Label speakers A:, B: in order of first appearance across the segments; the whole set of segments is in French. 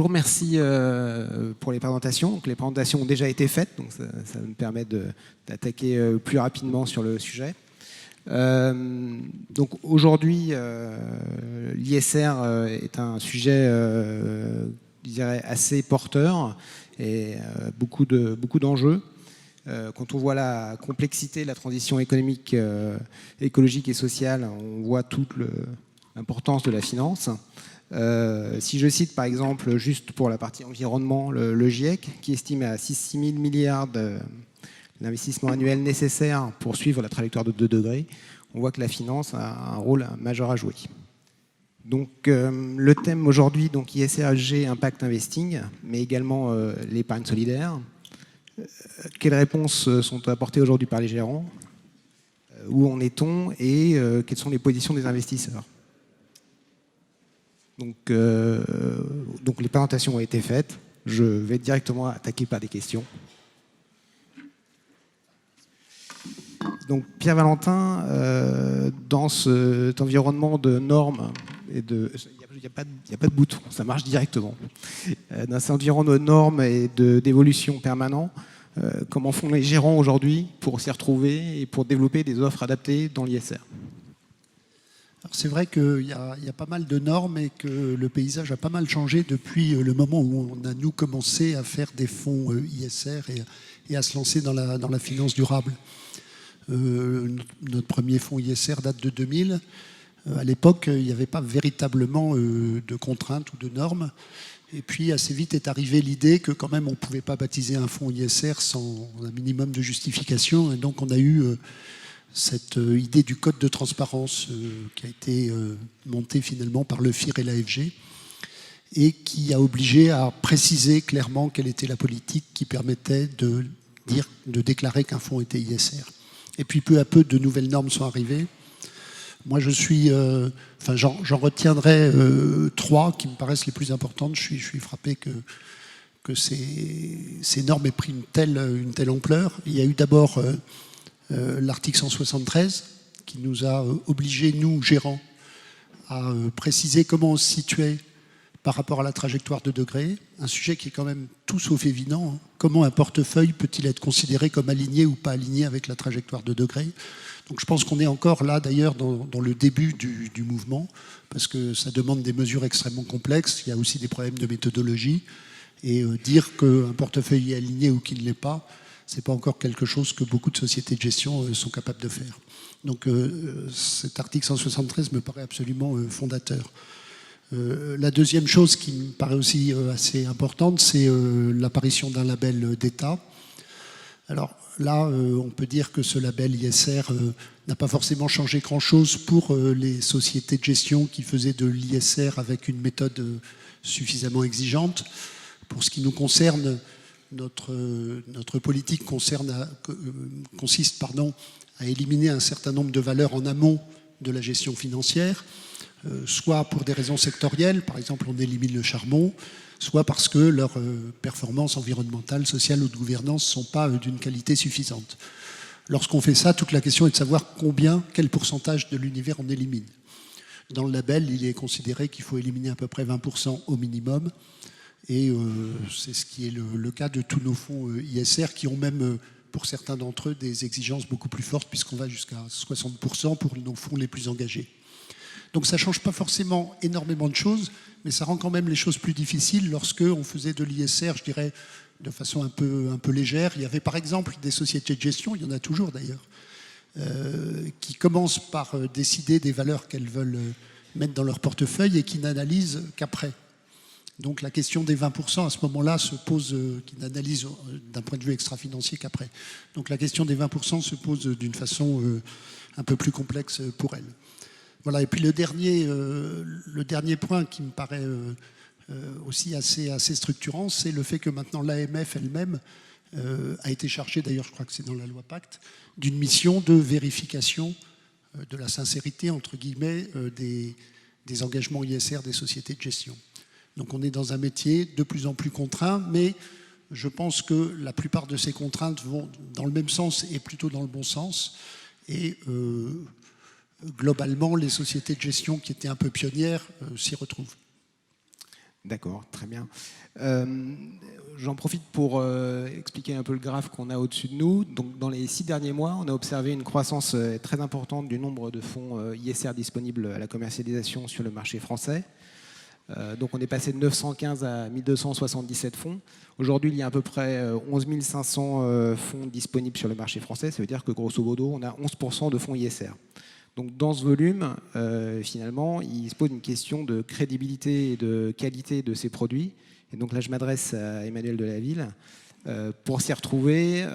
A: je vous remercie pour les présentations. Donc, les présentations ont déjà été faites, donc ça me permet d'attaquer plus rapidement sur le sujet. Donc aujourd'hui, l'ISR est un sujet, je dirais, assez porteur et beaucoup d'enjeux. Quand on voit la complexité de la transition économique, écologique et sociale, on voit toute l'importance de la finance. Si je cite par exemple, juste pour la partie environnement, le GIEC, qui estime à 6 000 milliards l'investissement annuel nécessaire pour suivre la trajectoire de 2 degrés, on voit que la finance a un rôle majeur à jouer. Donc, le thème aujourd'hui, donc ISR, Impact Investing, mais également l'épargne solidaire. Quelles réponses sont apportées aujourd'hui par les gérants? Où en est-on? Et quelles sont les positions des investisseurs? Donc, les présentations ont été faites. Je vais directement attaquer par des questions. Donc Pierre Valentin, dans cet environnement de normes et de... Il n'y a pas de bouton, ça marche directement. Dans cet environnement de normes et d'évolution permanent, comment font les gérants aujourd'hui pour s'y retrouver et pour développer des offres adaptées dans l'ISR?
B: C'est vrai qu'il y a pas mal de normes et que le paysage a pas mal changé depuis le moment où on a, nous, commencé à faire des fonds ISR et à se lancer dans la finance durable. Notre premier fonds ISR date de 2000. À l'époque, il n'y avait pas véritablement de contraintes ou de normes. Et puis, assez vite est arrivée l'idée que quand même, on ne pouvait pas baptiser un fonds ISR sans un minimum de justification. Et donc, on a eu cette idée du code de transparence qui a été monté finalement par le FIR et l'AFG et qui a obligé à préciser clairement quelle était la politique qui permettait de déclarer qu'un fonds était ISR. Et puis peu à peu, de nouvelles normes sont arrivées. Moi, j'en retiendrai 3 qui me paraissent les plus importantes. Je suis frappé que ces normes aient pris une telle ampleur. Il y a eu d'abord l'article 173 qui nous a obligés, nous, gérants, à préciser comment on se situait par rapport à la trajectoire de degrés, un sujet qui est quand même tout sauf évident. Comment un portefeuille peut-il être considéré comme aligné ou pas aligné avec la trajectoire de degrés? Donc je pense qu'on est encore là, d'ailleurs, dans le début du mouvement, parce que ça demande des mesures extrêmement complexes. Il y a aussi des problèmes de méthodologie. Et dire qu'un portefeuille est aligné ou qu'il ne l'est pas, ce n'est pas encore quelque chose que beaucoup de sociétés de gestion sont capables de faire. Donc cet article 173 me paraît absolument fondateur. La deuxième chose qui me paraît aussi assez importante, c'est l'apparition d'un label d'État. Alors là, on peut dire que ce label ISR n'a pas forcément changé grand-chose pour les sociétés de gestion qui faisaient de l'ISR avec une méthode suffisamment exigeante. Pour ce qui nous concerne, notre politique consiste à éliminer un certain nombre de valeurs en amont de la gestion financière, soit pour des raisons sectorielles, par exemple on élimine le charbon, soit parce que leurs performances environnementales, sociales ou de gouvernance ne sont pas d'une qualité suffisante. Lorsqu'on fait ça, toute la question est de savoir quel pourcentage de l'univers on élimine. Dans le label, il est considéré qu'il faut éliminer à peu près 20% au minimum, et c'est ce qui est le cas de tous nos fonds ISR qui ont même, pour certains d'entre eux, des exigences beaucoup plus fortes puisqu'on va jusqu'à 60% pour nos fonds les plus engagés. Donc ça ne change pas forcément énormément de choses, mais ça rend quand même les choses plus difficiles lorsqu'on faisait de l'ISR, je dirais, de façon un peu légère. Il y avait par exemple des sociétés de gestion, il y en a toujours d'ailleurs, qui commencent par décider des valeurs qu'elles veulent mettre dans leur portefeuille et qui n'analysent qu'après. Donc la question des 20% à ce moment-là se pose, qui n'analyse d'un point de vue extra-financier qu'après. Donc la question des 20% se pose d'une façon un peu plus complexe pour elles. Voilà, et puis le dernier point qui me paraît aussi assez structurant, c'est le fait que maintenant l'AMF elle-même a été chargée, d'ailleurs je crois que c'est dans la loi Pacte, d'une mission de vérification de la sincérité, entre guillemets, des engagements ISR des sociétés de gestion. Donc on est dans un métier de plus en plus contraint, mais je pense que la plupart de ces contraintes vont dans le même sens et plutôt dans le bon sens. Et globalement, les sociétés de gestion qui étaient un peu pionnières s'y retrouvent.
A: D'accord, très bien. J'en profite pour expliquer un peu le graphe qu'on a au-dessus de nous. Donc, dans les 6 derniers mois, on a observé une croissance très importante du nombre de fonds ISR disponibles à la commercialisation sur le marché français. Donc on est passé de 915 à 1277 fonds. Aujourd'hui, il y a à peu près 11 500 fonds disponibles sur le marché français. Ça veut dire que grosso modo, on a 11% de fonds ISR. Donc dans ce volume, finalement, il se pose une question de crédibilité et de qualité de ces produits. Et donc là, je m'adresse à Emmanuel Delaville. Pour s'y retrouver,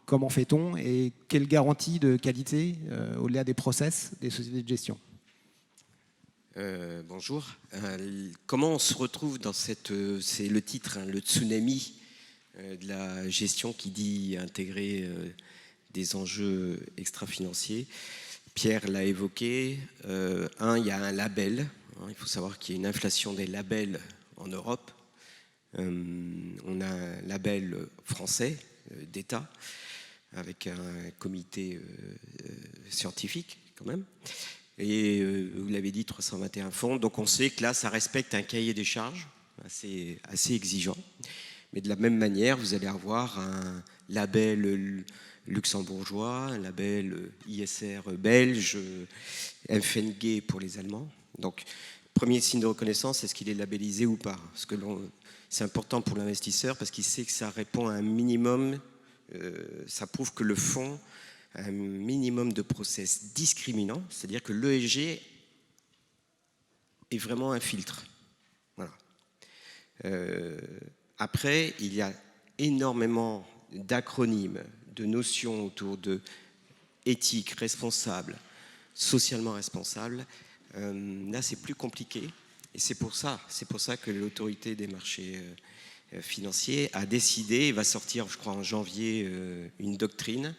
A: comment fait-on et quelle garantie de qualité au-delà des process des sociétés de gestion?
C: Bonjour. Comment on se retrouve dans cette... c'est le titre, hein, le tsunami de la gestion qui dit intégrer des enjeux extra-financiers. Pierre l'a évoqué. Il y a un label. Hein, il faut savoir qu'il y a une inflation des labels en Europe. On a un label français d'État avec un comité scientifique quand même. Et vous l'avez dit, 321 fonds. Donc on sait que là, ça respecte un cahier des charges assez exigeant. Mais de la même manière, vous allez avoir un label luxembourgeois, un label ISR belge, FNG pour les Allemands. Donc, premier signe de reconnaissance, est-ce qu'il est labellisé ou pas? Parce que c'est important pour l'investisseur parce qu'il sait que ça répond à un minimum, ça prouve que le fonds un minimum de process discriminant, c'est-à-dire que l'ESG est vraiment un filtre. Voilà. Après, il y a énormément d'acronymes, de notions autour de éthique, responsable, socialement responsable. Là, c'est plus compliqué. Et c'est pour ça que l'autorité des marchés financiers a décidé, va sortir, je crois, en janvier, une doctrine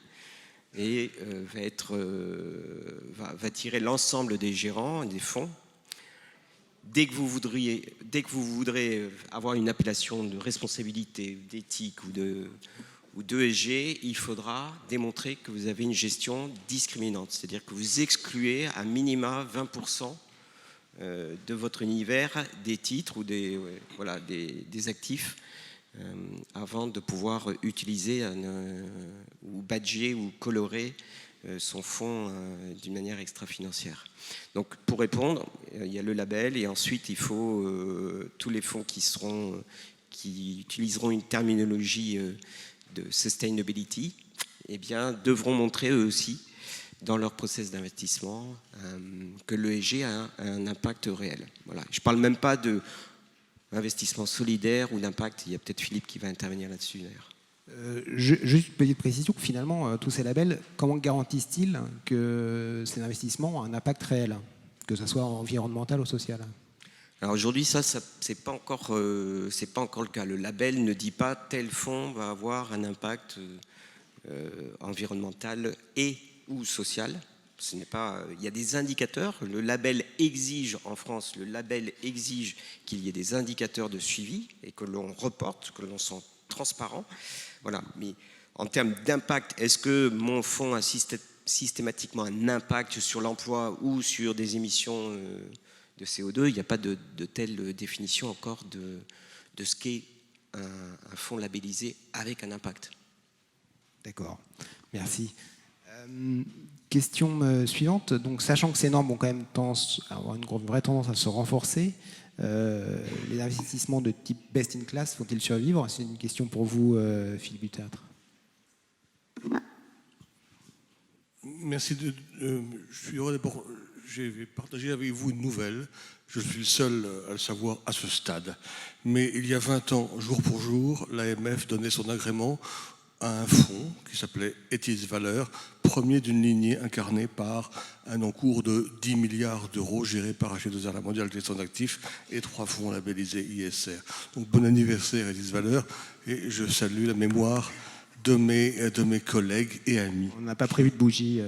C: et va tirer l'ensemble des gérants, des fonds. Dès que vous voudrez avoir une appellation de responsabilité, d'éthique ou d'ESG, il faudra démontrer que vous avez une gestion discriminante, c'est-à-dire que vous excluez à minima 20% de votre univers des titres ou des actifs avant de pouvoir utiliser ou badger ou colorer son fonds d'une manière extra-financière. Donc pour répondre, il y a le label et ensuite il faut tous les fonds qui utiliseront une terminologie de sustainability, eh bien, devront montrer eux aussi dans leur process d'investissement que l'ESG a un impact réel. Voilà. Je ne parle même pas d'investissement solidaire ou d'impact. Il y a peut-être Philippe qui va intervenir là-dessus d'ailleurs.
A: Juste une petite précision, finalement, tous ces labels, comment garantissent-ils que ces investissements ont un impact réel, que ce soit environnemental ou social?
C: Alors aujourd'hui, ça c'est pas encore le cas. Le label ne dit pas tel fonds va avoir un impact environnemental et ou social. Ce n'est pas. Il y a des indicateurs. Le label exige en France, qu'il y ait des indicateurs de suivi et que l'on reporte, que l'on soit transparent. Voilà. Mais en termes d'impact, est-ce que mon fonds a systématiquement un impact sur l'emploi ou sur des émissions de CO2? Il n'y a pas de telle définition encore de ce qu'est un fonds labellisé avec un impact.
A: D'accord, merci. Question suivante. Donc, sachant que ces normes ont quand même avoir une vraie tendance à se renforcer, les investissements de type best in class vont-ils survivre? C'est une question pour vous, Philippe Butâtre.
D: Merci. Je suis heureux d'abord. J'ai partagé avec vous une nouvelle. Je suis le seul à le savoir à ce stade. Mais il y a 20 ans, jour pour jour, l'AMF donnait son agrément à un fonds qui s'appelait Etis Valeur, premier d'une lignée incarnée par un encours de 10 milliards d'euros géré par H2R, la mondiale gestion d'actifs, et 3 fonds labellisés ISR. Donc bon anniversaire Etis Valeur, et je salue la mémoire de mes collègues et amis.
A: On n'a pas prévu de bougie.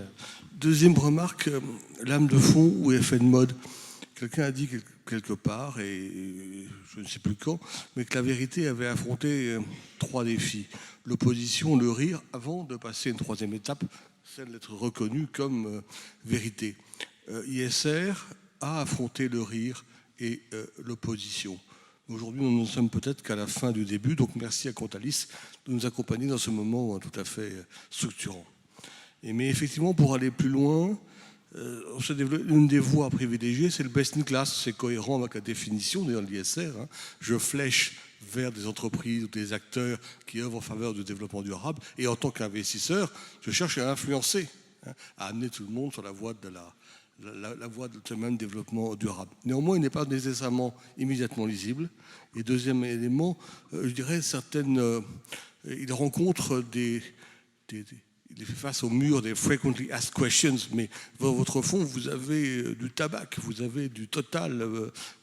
D: Deuxième remarque, lame de fond ou effet de mode. Quelqu'un a dit quelque part, et je ne sais plus quand, mais que la vérité avait affronté 3 défis. L'opposition, le rire, avant de passer une 3e étape, celle d'être reconnue comme vérité. ISR a affronté le rire et l'opposition. Aujourd'hui, nous ne sommes peut-être qu'à la fin du début, donc merci à Contalis de nous accompagner dans ce moment tout à fait structurant. Mais effectivement, pour aller plus loin, une des voies privilégiées, c'est le best in class. C'est cohérent avec la définition de l'ISR. Je flèche vers des entreprises ou des acteurs qui œuvrent en faveur du développement durable. Et en tant qu'investisseur, je cherche à influencer, à amener tout le monde sur la voie de la voie de ce même développement durable. Néanmoins, il n'est pas nécessairement immédiatement lisible. Et deuxième élément, je dirais il rencontre il fait face au mur des frequently asked questions, mais dans votre fond, vous avez du tabac, vous avez du Total,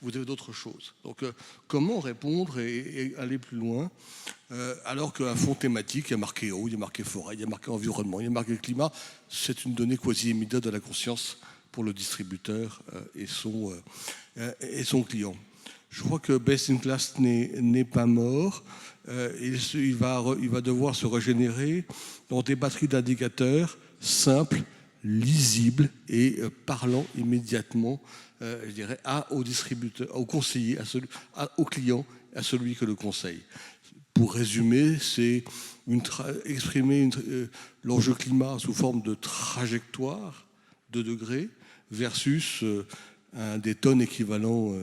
D: vous avez d'autres choses. Donc, comment répondre et aller plus loin alors qu'un fonds thématique, il y a marqué eau, il y a marqué forêt, il y a marqué environnement, il y a marqué climat, c'est une donnée quasi immédiate de la conscience pour le distributeur et son client. Je crois que Best in Class n'est pas mort. Il va devoir se régénérer dans des batteries d'indicateurs simples, lisibles et parlant immédiatement, je dirais, au distributeur, au conseiller, au client, à celui que le conseille. Pour résumer, c'est exprimer l'enjeu climat sous forme de trajectoire de degrés versus des tonnes équivalent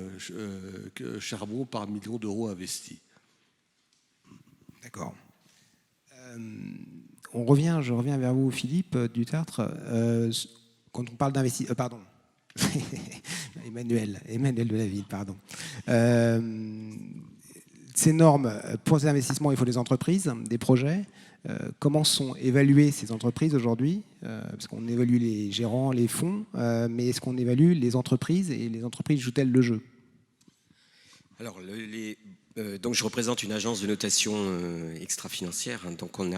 D: charbon par million d'euros investis.
A: D'accord. Je reviens vers vous, Philippe Dutertre. Quand on parle d'investissement... pardon. Emmanuel de la Ville, pardon. Ces normes, pour ces investissements, il faut des entreprises, des projets. Comment sont évaluées ces entreprises aujourd'hui? Parce qu'on évalue les gérants, les fonds, mais est-ce qu'on évalue les entreprises et les entreprises jouent-elles le jeu?
C: Alors, donc je représente une agence de notation extra-financière. Donc on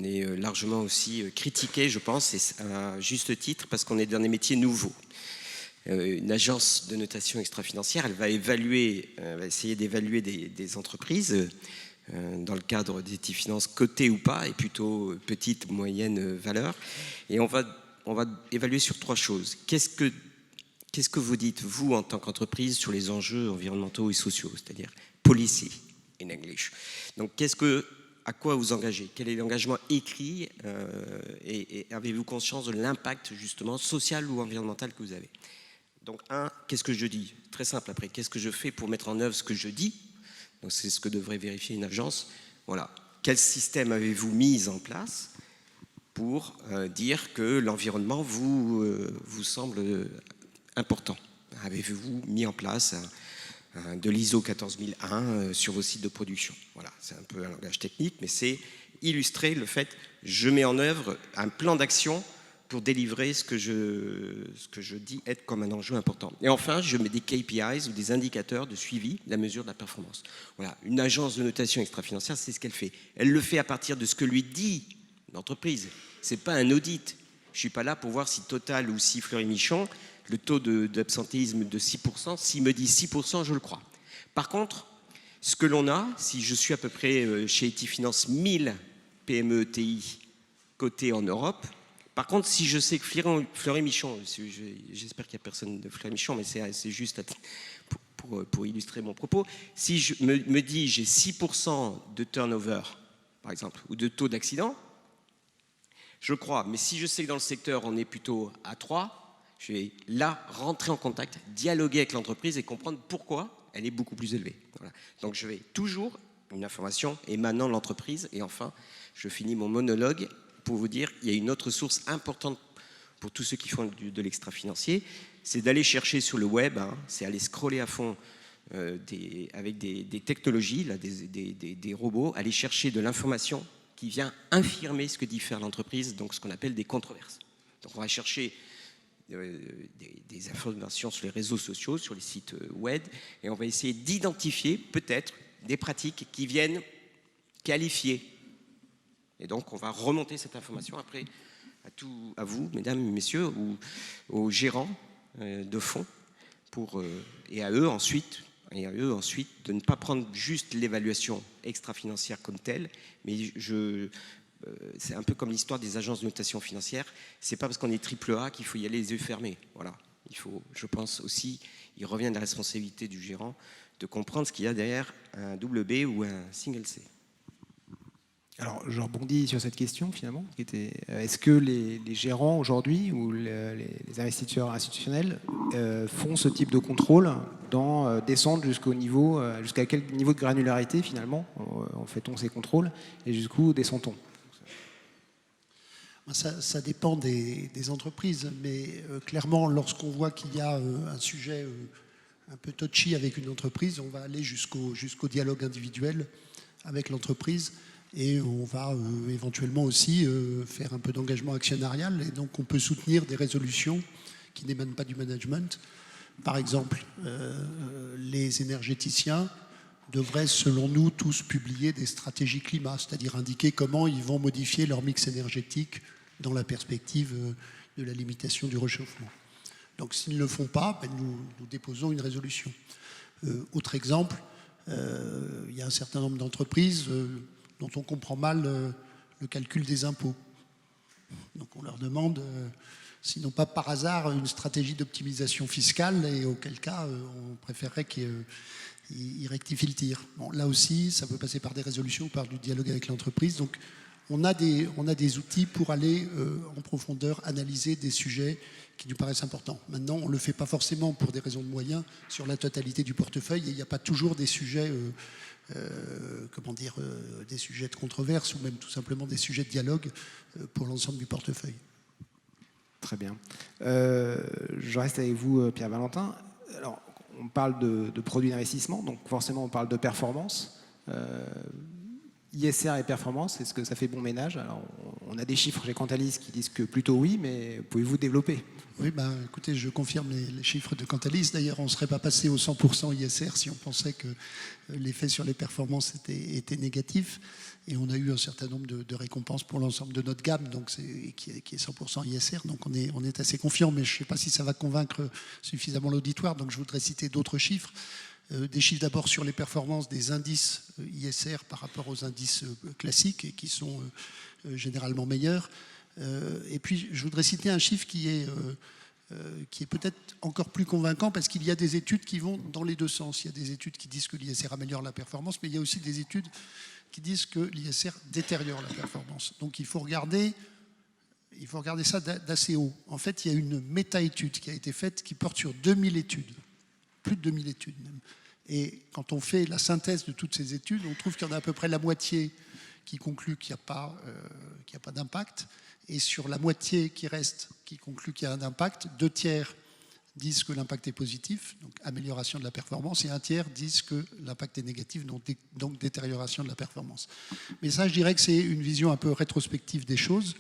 C: est largement aussi critiqué, je pense, et à juste titre, parce qu'on est dans des métiers nouveaux. Une agence de notation extra-financière, elle va essayer d'évaluer des entreprises dans le cadre d'EtiFinance cotées ou pas, et plutôt petite, moyenne valeur. Et on va évaluer sur 3 choses. Qu'est-ce que vous dites, vous, en tant qu'entreprise, sur les enjeux environnementaux et sociaux, c'est-à-dire policy in English. Donc, à quoi vous engagez? Quel est l'engagement écrit et avez-vous conscience de l'impact, justement, social ou environnemental que vous avez? Donc, qu'est-ce que je dis? Très simple, après, qu'est-ce que je fais pour mettre en œuvre ce que je dis? Donc, c'est ce que devrait vérifier une agence. Voilà. Quel système avez-vous mis en place pour dire que l'environnement vous semble important? Avez-vous mis en place de l'ISO 14001 sur vos sites de production? Voilà, c'est un peu un langage technique, mais c'est illustrer le fait je mets en œuvre un plan d'action pour délivrer ce que je dis être comme un enjeu important. Et enfin, je mets des KPIs ou des indicateurs de suivi de la mesure de la performance. Voilà, une agence de notation extra-financière, c'est ce qu'elle fait. Elle le fait à partir de ce que lui dit l'entreprise. C'est pas un audit. Je suis pas là pour voir si Total ou si Fleury-Michon, le taux d'absentéisme de 6%, s'il me dit 6%, je le crois. Par contre, ce que l'on a, si je suis à peu près chez EtiFinance 1000 PME ETI cotées en Europe, par contre, si je sais que Fleury-Michon, j'espère qu'il n'y a personne de Fleury-Michon, mais c'est juste pour illustrer mon propos, si je me dis j'ai 6% de turnover, par exemple, ou de taux d'accident, je crois. Mais si je sais que dans le secteur, on est plutôt à 3, je vais là rentrer en contact, dialoguer avec l'entreprise et comprendre pourquoi elle est beaucoup plus élevée. Voilà. Donc je vais toujours une information émanant de l'entreprise. Et enfin, je finis mon monologue pour vous dire qu'il y a une autre source importante pour tous ceux qui font de l'extra-financier, c'est d'aller chercher sur le web, c'est aller scroller à fond avec des technologies, là, des robots, aller chercher de l'information qui vient infirmer ce que dit faire l'entreprise, donc ce qu'on appelle des controverses. Donc on va chercher des informations sur les réseaux sociaux, sur les sites web, et on va essayer d'identifier peut-être des pratiques qui viennent qualifier. Et donc on va remonter cette information après à vous, mesdames et messieurs, ou aux gérants de fonds, et à eux ensuite de ne pas prendre juste l'évaluation extra-financière comme telle, mais c'est un peu comme l'histoire des agences de notation financière. C'est pas parce qu'on est AAA qu'il faut y aller les yeux fermés. Voilà. Il faut, je pense aussi, il revient de la responsabilité du gérant de comprendre ce qu'il y a derrière un double B ou un single C.
A: Alors, je rebondis sur cette question finalement, qui était est-ce que les gérants aujourd'hui ou les investisseurs institutionnels font ce type de contrôle, descendent jusqu'au niveau, jusqu'à quel niveau de granularité finalement en fait-on ces contrôles et jusqu'où descend-on?
B: Ça dépend des entreprises, mais clairement, lorsqu'on voit qu'il y a un sujet un peu touchy avec une entreprise, on va aller jusqu'au dialogue individuel avec l'entreprise et on va éventuellement aussi faire un peu d'engagement actionnarial et donc on peut soutenir des résolutions qui n'émanent pas du management. Par exemple, les énergéticiens devraient, selon nous, tous publier des stratégies climat, c'est-à-dire indiquer comment ils vont modifier leur mix énergétique dans la perspective de la limitation du réchauffement. Donc s'ils ne le font pas, nous déposons une résolution. Autre exemple, il y a un certain nombre d'entreprises dont on comprend mal le calcul des impôts. Donc on leur demande s'ils n'ont pas par hasard une stratégie d'optimisation fiscale et auquel cas on préférerait qu'ils rectifient le tir. Bon, là aussi, ça peut passer par des résolutions ou par du dialogue avec l'entreprise. Donc on a des outils pour aller en profondeur analyser des sujets qui nous paraissent importants. Maintenant, on ne le fait pas forcément pour des raisons de moyens sur la totalité du portefeuille et il n'y a pas toujours des sujets, des sujets de controverse ou même tout simplement des sujets de dialogue pour l'ensemble du portefeuille.
A: Très bien. Je reste avec vous, Pierre Valentin. Alors, on parle de produits d'investissement, donc forcément on parle de performance. ISR et performance, est-ce que ça fait bon ménage? Alors, on a des chiffres chez Cantalis qui disent que plutôt oui, mais pouvez-vous développer?
B: Oui, écoutez, je confirme les chiffres de Cantalis. D'ailleurs, on ne serait pas passé au 100% ISR si on pensait que l'effet sur les performances était négatif. Et on a eu un certain nombre de récompenses pour l'ensemble de notre gamme, donc qui est 100% ISR. Donc on est assez confiant, mais je ne sais pas si ça va convaincre suffisamment l'auditoire. Donc je voudrais citer d'autres chiffres. Des chiffres d'abord sur les performances des indices ISR par rapport aux indices classiques et qui sont généralement meilleurs. Et puis je voudrais citer un chiffre qui est peut-être encore plus convaincant parce qu'il y a des études qui vont dans les deux sens. Il y a des études qui disent que l'ISR améliore la performance, mais il y a aussi des études qui disent que l'ISR détériore la performance. Donc il faut regarder ça d'assez haut. En fait, il y a une méta-étude qui a été faite qui porte sur 2000 études. Plus de 2000 études même. Et quand on fait la synthèse de toutes ces études, on trouve qu'il y en a à peu près la moitié qui conclut qu'il n'y a pas d'impact. Et sur la moitié qui reste, qui conclut qu'il y a un impact, 2/3 disent que l'impact est positif, donc amélioration de la performance, et 1/3 disent que l'impact est négatif, donc détérioration de la performance. Mais ça, je dirais que c'est une vision un peu rétrospective des choses,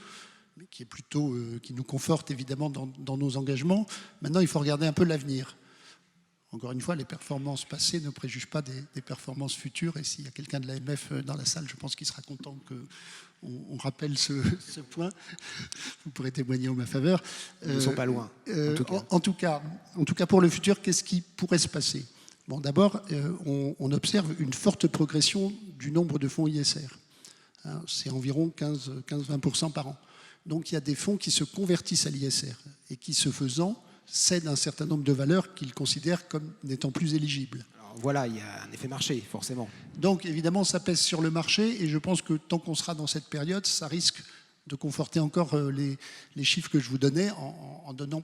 B: mais qui est plutôt, qui nous conforte évidemment dans nos engagements. Maintenant, il faut regarder un peu l'avenir. Encore une fois, les performances passées ne préjugent pas des performances futures. Et s'il y a quelqu'un de l'AMF dans la salle, je pense qu'il sera content qu'on rappelle ce point. Vous pourrez témoigner en ma faveur.
A: Ils ne sont pas loin.
B: En tout cas, pour le futur, qu'est-ce qui pourrait se passer? Bon, d'abord, on observe une forte progression du nombre de fonds ISR. Hein, c'est environ 15-20% par an. Donc, il y a des fonds qui se convertissent à l'ISR et qui, ce faisant, cèdent un certain nombre de valeurs qu'ils considèrent comme n'étant plus éligibles.
A: Alors voilà, il y a un effet marché, forcément.
B: Donc évidemment, ça pèse sur le marché et je pense que tant qu'on sera dans cette période, ça risque de conforter encore les chiffres que je vous donnais en donnant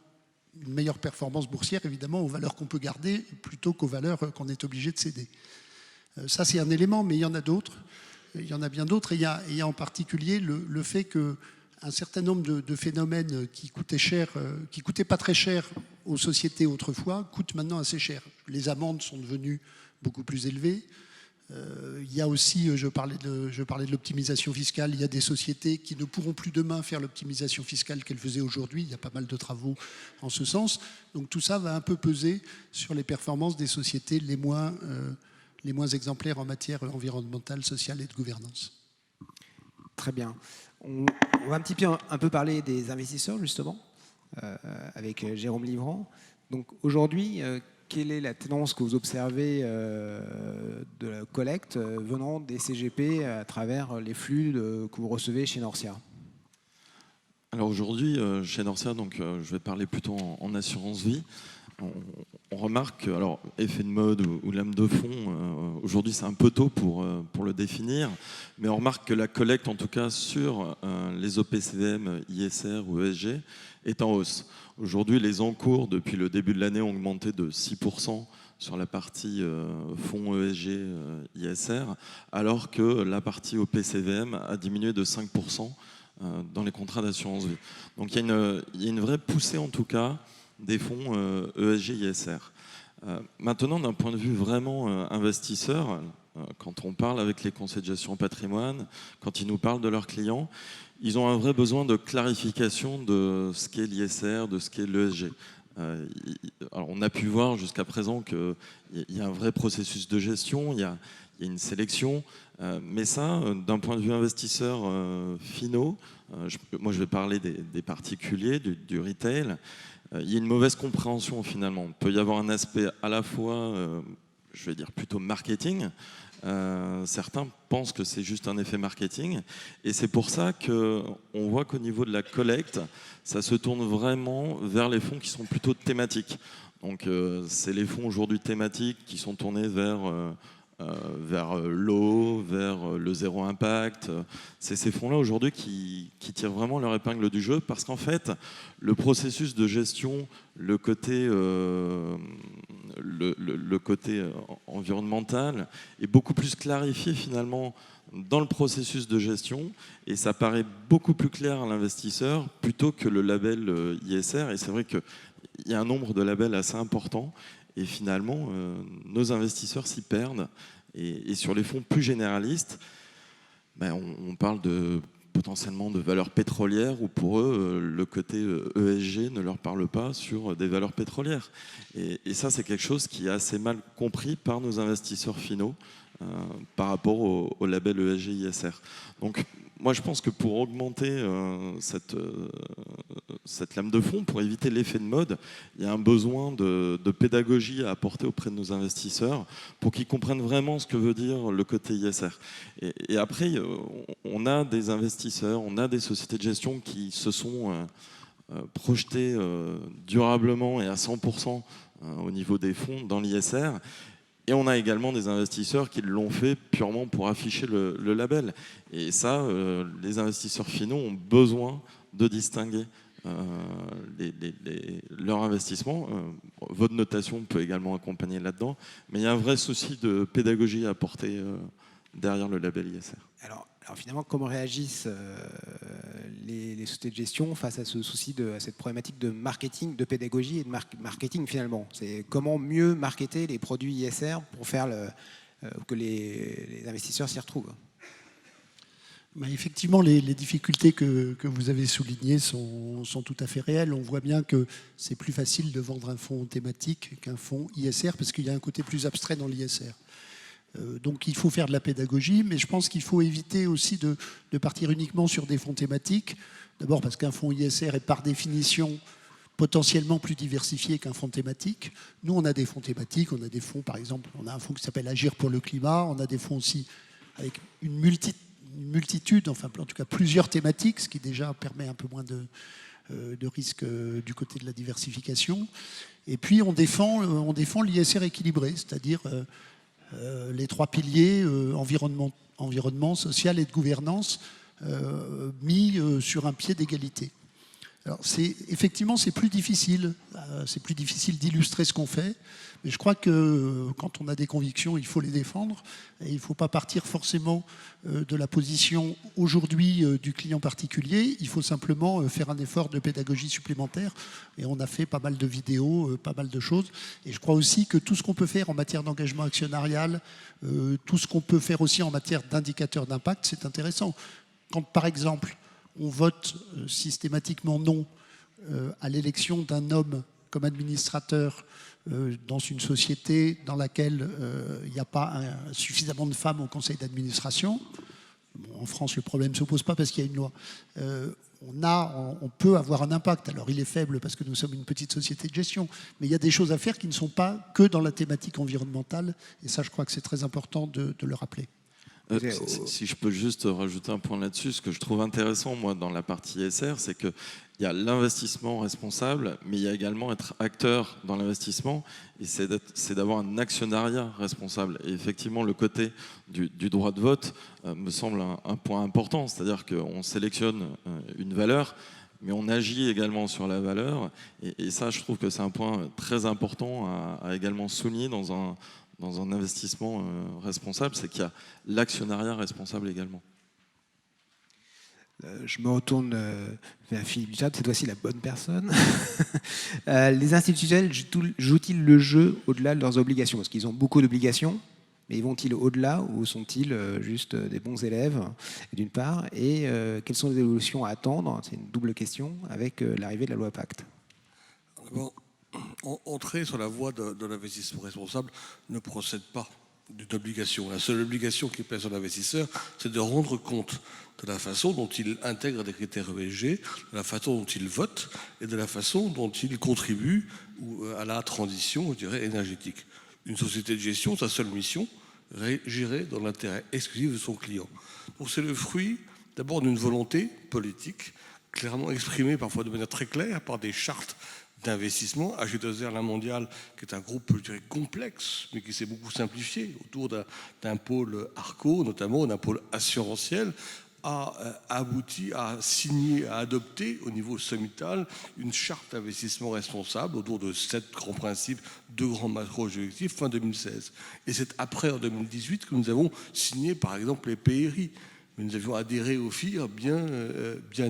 B: une meilleure performance boursière, évidemment, aux valeurs qu'on peut garder plutôt qu'aux valeurs qu'on est obligé de céder. Ça, c'est un élément, mais il y en a d'autres. Il y en a bien d'autres. Et il y a en particulier le fait que un certain nombre de phénomènes qui coûtaient pas très cher aux sociétés autrefois coûtent maintenant assez cher. Les amendes sont devenues beaucoup plus élevées. Il y a aussi, je parlais de l'optimisation fiscale, il y a des sociétés qui ne pourront plus demain faire l'optimisation fiscale qu'elles faisaient aujourd'hui. Il y a pas mal de travaux en ce sens. Donc tout ça va un peu peser sur les performances des sociétés les moins exemplaires en matière environnementale, sociale et de gouvernance.
A: Très bien. On va un peu parler des investisseurs, justement, avec Jérôme Livrand. Donc aujourd'hui, quelle est la tendance que vous observez de la collecte venant des CGP à travers les flux que vous recevez chez Norcia?
E: Alors aujourd'hui, chez Norcia, donc, je vais parler plutôt en assurance vie. On remarque que, alors, effet de mode ou lame de fond, aujourd'hui c'est un peu tôt pour le définir, mais on remarque que la collecte, en tout cas sur les OPCVM, ISR ou ESG, est en hausse. Aujourd'hui, les encours, depuis le début de l'année, ont augmenté de 6% sur la partie fonds ESG, ISR, alors que la partie OPCVM a diminué de 5% dans les contrats d'assurance vie. Donc il y a une vraie poussée, en tout cas, des fonds ESG ISR. Maintenant, d'un point de vue vraiment investisseur, quand on parle avec les conseils de gestion patrimoine, quand ils nous parlent de leurs clients, ils ont un vrai besoin de clarification de ce qu'est l'ISR, de ce qu'est l'ESG. Alors on a pu voir jusqu'à présent qu'il y a un vrai processus de gestion, il y a une sélection, mais ça, d'un point de vue investisseur finaux, moi je vais parler des particuliers, du retail, il y a une mauvaise compréhension finalement. Il peut y avoir un aspect à la fois, je vais dire plutôt marketing. Certains pensent que c'est juste un effet marketing. Et c'est pour ça qu'on voit qu'au niveau de la collecte, ça se tourne vraiment vers les fonds qui sont plutôt thématiques. Donc c'est les fonds aujourd'hui thématiques qui sont tournés vers l'eau, vers le zéro impact. C'est ces fonds-là aujourd'hui qui tirent vraiment leur épingle du jeu parce qu'en fait, le processus de gestion, le côté environnemental est beaucoup plus clarifié finalement dans le processus de gestion et ça paraît beaucoup plus clair à l'investisseur plutôt que le label ISR. Et c'est vrai qu'il y a un nombre de labels assez important. Et finalement, nos investisseurs s'y perdent. Et sur les fonds plus généralistes, on parle potentiellement de valeurs pétrolières où pour eux, le côté ESG ne leur parle pas sur des valeurs pétrolières. Et ça, c'est quelque chose qui est assez mal compris par nos investisseurs finaux par rapport au label ESG ISR. Donc, moi, je pense que pour augmenter cette lame de fond, pour éviter l'effet de mode, il y a un besoin de pédagogie à apporter auprès de nos investisseurs pour qu'ils comprennent vraiment ce que veut dire le côté ISR. Et après, on a des investisseurs, on a des sociétés de gestion qui se sont projetés durablement et à 100% au niveau des fonds dans l'ISR. Et on a également des investisseurs qui l'ont fait purement pour afficher le label. Et ça, les investisseurs finaux ont besoin de distinguer leur investissement. Votre notation peut également accompagner là-dedans. Mais il y a un vrai souci de pédagogie à apporter derrière le label ISR.
A: Alors finalement, comment réagissent les sociétés de gestion face à ce souci, à cette problématique de marketing, de pédagogie et de marketing finalement? C'est comment mieux marketer les produits ISR pour faire que les investisseurs s'y retrouvent?
B: Effectivement, les difficultés que vous avez soulignées sont tout à fait réelles. On voit bien que c'est plus facile de vendre un fonds thématique qu'un fonds ISR parce qu'il y a un côté plus abstrait dans l'ISR. Donc il faut faire de la pédagogie, mais je pense qu'il faut éviter aussi de partir uniquement sur des fonds thématiques. D'abord parce qu'un fonds ISR est par définition potentiellement plus diversifié qu'un fonds thématique. Nous, on a des fonds thématiques, on a des fonds, par exemple, on a un fonds qui s'appelle Agir pour le climat, on a des fonds aussi avec une multitude, enfin en tout cas plusieurs thématiques, ce qui déjà permet un peu moins de risque du côté de la diversification. Et puis on défend l'ISR équilibré, c'est-à-dire les trois piliers, environnement, social et de gouvernance, mis sur un pied d'égalité. Alors effectivement, c'est plus difficile d'illustrer ce qu'on fait, mais je crois que quand on a des convictions, il faut les défendre, et il ne faut pas partir forcément de la position aujourd'hui du client particulier, il faut simplement faire un effort de pédagogie supplémentaire, et on a fait pas mal de vidéos, pas mal de choses, et je crois aussi que tout ce qu'on peut faire en matière d'engagement actionnarial, tout ce qu'on peut faire aussi en matière d'indicateurs d'impact, c'est intéressant. Quand par exemple, on vote systématiquement non à l'élection d'un homme comme administrateur dans une société dans laquelle il n'y a pas suffisamment de femmes au conseil d'administration. Bon, en France, le problème ne se pose pas parce qu'il y a une loi. On peut avoir un impact. Alors, il est faible parce que nous sommes une petite société de gestion, mais il y a des choses à faire qui ne sont pas que dans la thématique environnementale. Et ça, je crois que c'est très important de le rappeler.
E: Si je peux juste rajouter un point là-dessus, ce que je trouve intéressant, moi, dans la partie ISR, c'est qu'il y a l'investissement responsable, mais il y a également être acteur dans l'investissement, et c'est d'avoir un actionnariat responsable. Et effectivement, le côté du droit de vote me semble un point important, c'est-à-dire qu'on sélectionne une valeur, mais on agit également sur la valeur, et ça, je trouve que c'est un point très important à également souligner dans un investissement responsable, c'est qu'il y a l'actionnariat responsable également.
A: Je me retourne vers Philippe Duchâtre, cette fois-ci la bonne personne. Les institutionnels jouent-ils le jeu au-delà de leurs obligations? Parce qu'ils ont beaucoup d'obligations, mais vont-ils au-delà ou sont-ils juste des bons élèves, d'une part? Et quelles sont les évolutions à attendre? C'est une double question avec l'arrivée de la loi Pacte.
D: D'abord, entrer sur la voie de l'investissement responsable ne procède pas d'une obligation. La seule obligation qui pèse sur l'investisseur, c'est de rendre compte de la façon dont il intègre des critères ESG, de la façon dont il vote et de la façon dont il contribue à la transition, je dirais, énergétique. Une société de gestion, sa seule mission, gérer dans l'intérêt exclusif de son client. Donc c'est le fruit d'abord d'une volonté politique clairement exprimée parfois de manière très claire par des chartes d'investissement. AG2R, la mondiale, qui est un groupe, je dirais, complexe, mais qui s'est beaucoup simplifié autour d'un pôle ARCO, notamment d'un pôle assurantiel, a abouti à signer, à adopter au niveau sommital une charte d'investissement responsable autour de 7 grands principes, 2 grands macro-objectifs fin 2016. Et c'est après, en 2018, que nous avons signé, par exemple, les PRI. Mais nous avions adhéré au FIR bien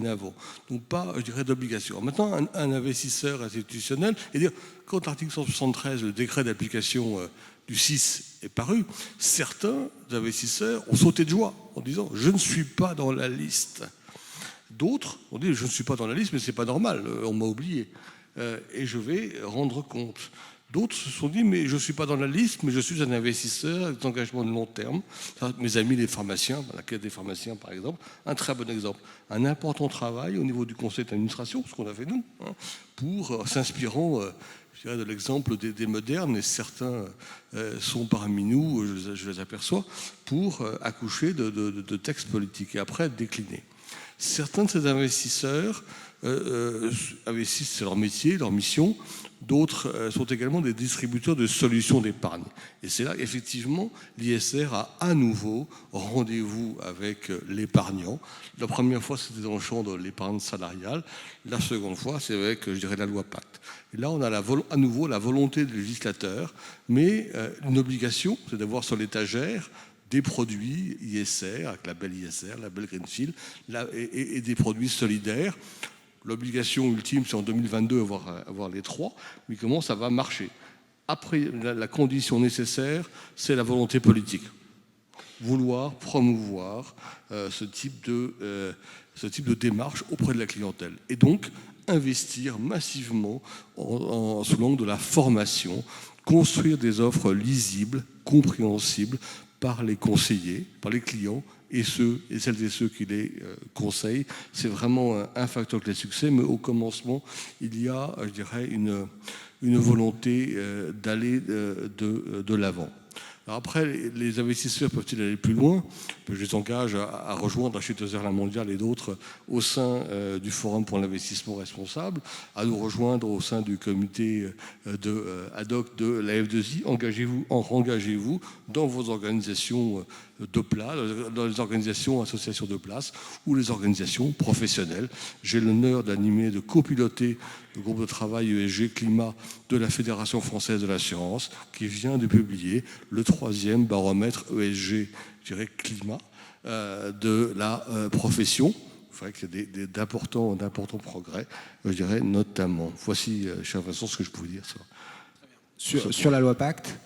D: avant. Donc pas, je dirais, d'obligation. Maintenant, un investisseur institutionnel, et dire, quand l'article 173, le décret d'application du 6 est paru, certains investisseurs ont sauté de joie en disant « je ne suis pas dans la liste ». D'autres ont dit « je ne suis pas dans la liste, mais ce n'est pas normal, on m'a oublié et je vais rendre compte ». D'autres se sont dit, mais je ne suis pas dans la liste, mais je suis un investisseur avec des engagements de long terme. Mes amis les pharmaciens, la Caisse des pharmaciens par exemple, un très bon exemple. Un important travail au niveau du conseil d'administration, ce qu'on a fait nous, pour s'inspirant je dirais, de l'exemple des modernes, et certains sont parmi nous, je les aperçois, pour accoucher de textes politiques et après décliner. Certains de ces investisseurs investissent, c'est leur métier, leur mission. D'autres sont également des distributeurs de solutions d'épargne. Et c'est là, effectivement, l'ISR a à nouveau rendez-vous avec l'épargnant. La première fois, c'était dans le champ de l'épargne salariale. La seconde fois, c'est avec, je dirais, la loi Pacte. Et là, on a à nouveau la volonté du législateur, mais une obligation, c'est d'avoir sur l'étagère des produits ISR, avec la belle ISR, la belle Greenfield, et des produits solidaires. L'obligation ultime, c'est en 2022 avoir les 3, mais comment ça va marcher? Après, la condition nécessaire, c'est la volonté politique. Vouloir promouvoir ce type de démarche auprès de la clientèle. Et donc, investir massivement sous l'angle de la formation, construire des offres lisibles, compréhensibles par les conseillers, par les clients, et celles et ceux qui les conseillent. C'est vraiment un facteur clé de succès, mais au commencement, il y a, je dirais, une volonté d'aller de l'avant. Alors après, les investisseurs peuvent-ils aller plus loin? Je les engage à rejoindre AG2R, la mondiale et d'autres au sein du Forum pour l'investissement responsable, à nous rejoindre au sein du comité ad hoc de la F2I. Engagez-vous dans vos organisations de place, dans les organisations, associations de place ou les organisations professionnelles. J'ai l'honneur d'animer, de copiloter le groupe de travail ESG Climat de la Fédération française de l'assurance qui vient de publier le 3e baromètre ESG, je dirais climat, de la profession. Il faudrait qu'il y ait d'importants progrès, je dirais notamment. Voici, cher Vincent, ce que je pouvais dire.
A: Sur la loi Pacte,